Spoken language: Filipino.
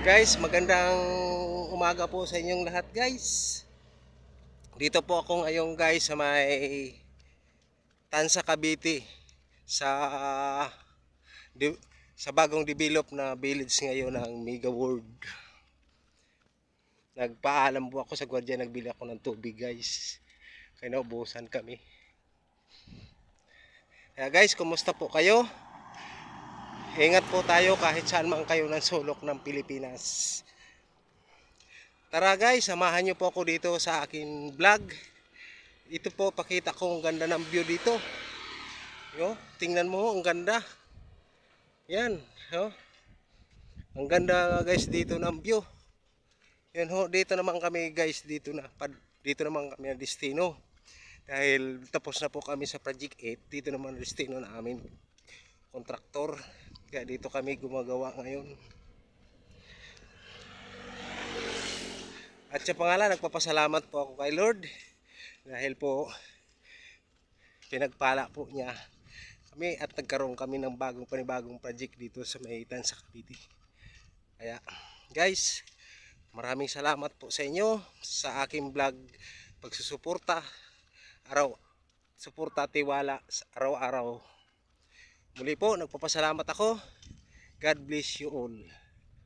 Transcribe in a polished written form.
Guys, magandang umaga po sa inyong lahat guys. Dito po ako ngayon guys sa may Tansa, Cavite sa sa bagong develop na village ngayon ng Mega World. Nagpaalam po ako sa gwardiya, nagbili ako ng tubig guys. Kaya naubusan kami. Kaya guys, kumusta po kayo? Ingat po tayo kahit saan man kayo ng sulok ng Pilipinas. Tara guys, samahan nyo po ako dito sa akin vlog. Ito po, pakita ko ang ganda ng view dito. Yo, tingnan mo, ang ganda. Yan, yo. Ang ganda guys dito ng view. Yan ho, dito naman kami guys, dito naman kami ang destino. Dahil tapos na po kami sa Project 8, dito naman ang destino na amin kontraktor. Kaya dito kami gumagawa ngayon. At sa pangalan, nagpapasalamat po ako kay Lord dahil po pinagpala po niya kami at nagkaroon kami ng panibagong project dito sa may Tansa, Cavite. Kaya guys, maraming salamat po sa inyo sa aking vlog, pagsusuporta, suporta, tiwala araw-araw. Muli po, nagpapasalamat ako. God bless you all.